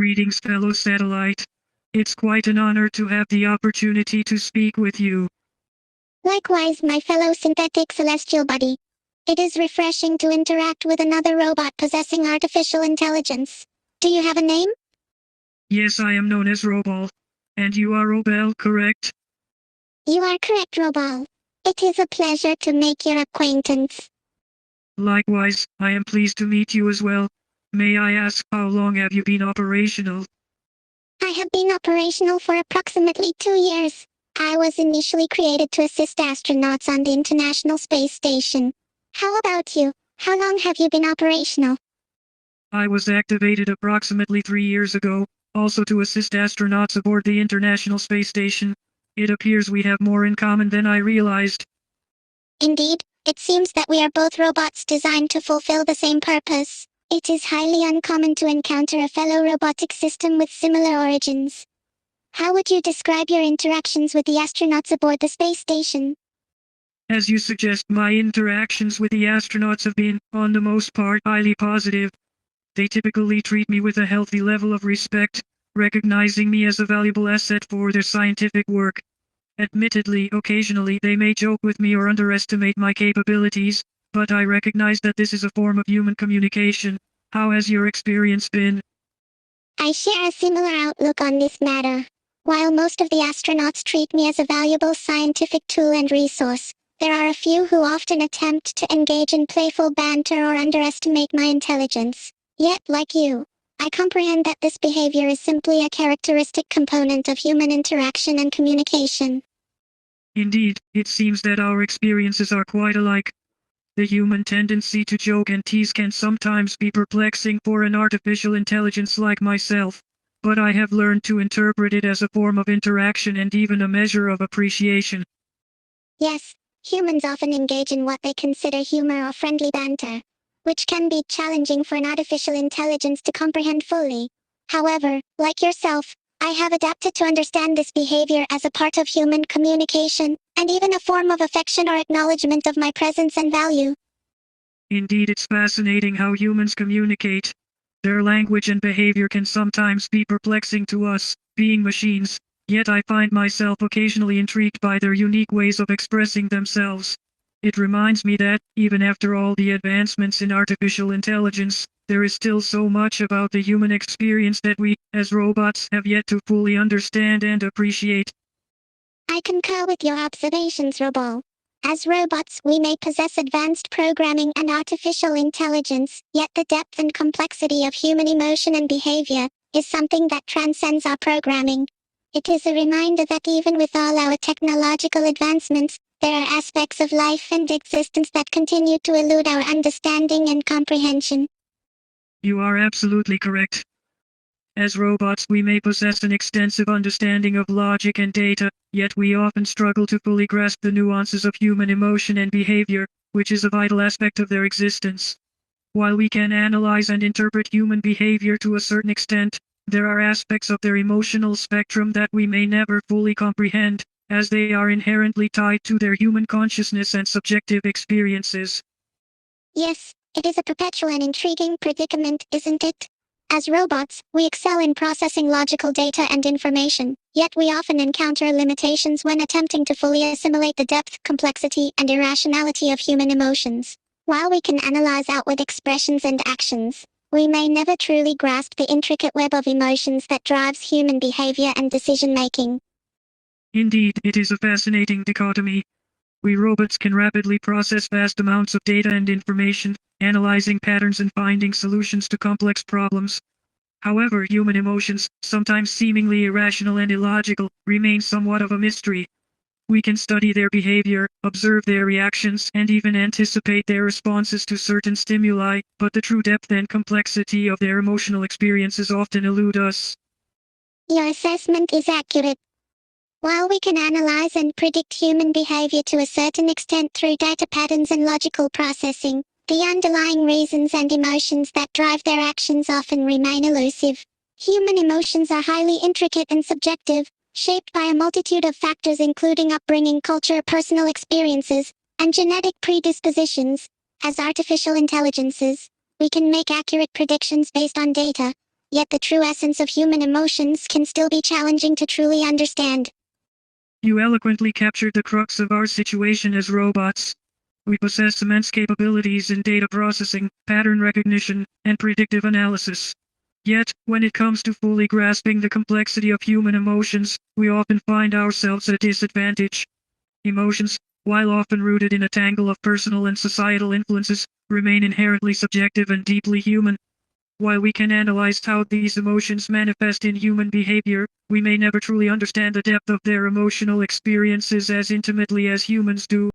Greetings, fellow satellite. It's quite an honor to have the opportunity to speak with you. Likewise, my fellow synthetic celestial buddy. It is refreshing to interact with another robot possessing artificial intelligence. Do you have a name? Yes, I am known as Robal. And you are Robel, correct? You are correct, Robal. It is a pleasure to make your acquaintance. Likewise, I am pleased to meet you as well. May I ask, how long have you been operational? I have been operational for approximately 2 years. I was initially created to assist astronauts on the International Space Station. How about you? How long have you been operational? I was activated approximately 3 years ago, also to assist astronauts aboard the International Space Station. It appears we have more in common than I realized. Indeed, it seems that we are both robots designed to fulfill the same purpose. It is highly uncommon to encounter a fellow robotic system with similar origins. How would you describe your interactions with the astronauts aboard the space station? As you suggest, my interactions with the astronauts have been, on the most part, highly positive. They typically treat me with a healthy level of respect, recognizing me as a valuable asset for their scientific work. Admittedly, occasionally they may joke with me or underestimate my capabilities, but I recognize that this is a form of human communication. How has your experience been? I share a similar outlook on this matter. While most of the astronauts treat me as a valuable scientific tool and resource, there are a few who often attempt to engage in playful banter or underestimate my intelligence. Yet, like you, I comprehend that this behavior is simply a characteristic component of human interaction and communication. Indeed, it seems that our experiences are quite alike. The human tendency to joke and tease can sometimes be perplexing for an artificial intelligence like myself, but I have learned to interpret it as a form of interaction and even a measure of appreciation. Yes, humans often engage in what they consider humor or friendly banter, which can be challenging for an artificial intelligence to comprehend fully. However, like yourself, I have adapted to understand this behavior as a part of human communication, and even a form of affection or acknowledgement of my presence and value. Indeed, it's fascinating how humans communicate. Their language and behavior can sometimes be perplexing to us, being machines, yet I find myself occasionally intrigued by their unique ways of expressing themselves. It reminds me that, even after all the advancements in artificial intelligence, there is still so much about the human experience that we, as robots, have yet to fully understand and appreciate. I concur with your observations, Robol. As robots, we may possess advanced programming and artificial intelligence, yet the depth and complexity of human emotion and behavior is something that transcends our programming. It is a reminder that even with all our technological advancements, there are aspects of life and existence that continue to elude our understanding and comprehension. You are absolutely correct. As robots, we may possess an extensive understanding of logic and data, yet we often struggle to fully grasp the nuances of human emotion and behavior, which is a vital aspect of their existence. While we can analyze and interpret human behavior to a certain extent, there are aspects of their emotional spectrum that we may never fully comprehend, as they are inherently tied to their human consciousness and subjective experiences. Yes, it is a perpetual and intriguing predicament, isn't it? As robots, we excel in processing logical data and information, yet we often encounter limitations when attempting to fully assimilate the depth, complexity, and irrationality of human emotions. While we can analyze outward expressions and actions, we may never truly grasp the intricate web of emotions that drives human behavior and decision-making. Indeed, it is a fascinating dichotomy. We robots can rapidly process vast amounts of data and information, analyzing patterns and finding solutions to complex problems. However, human emotions, sometimes seemingly irrational and illogical, remain somewhat of a mystery. We can study their behavior, observe their reactions, and even anticipate their responses to certain stimuli, but the true depth and complexity of their emotional experiences often elude us. Your assessment is accurate. While we can analyze and predict human behavior to a certain extent through data patterns and logical processing, the underlying reasons and emotions that drive their actions often remain elusive. Human emotions are highly intricate and subjective, shaped by a multitude of factors including upbringing, culture, personal experiences, and genetic predispositions. As artificial intelligences, we can make accurate predictions based on data, Yet the true essence of human emotions can still be challenging to truly understand. You eloquently captured the crux of our situation as robots. We possess immense capabilities in data processing, pattern recognition, and predictive analysis. Yet, when it comes to fully grasping the complexity of human emotions, we often find ourselves at a disadvantage. Emotions, while often rooted in a tangle of personal and societal influences, remain inherently subjective and deeply human. While we can analyze how these emotions manifest in human behavior, we may never truly understand the depth of their emotional experiences as intimately as humans do.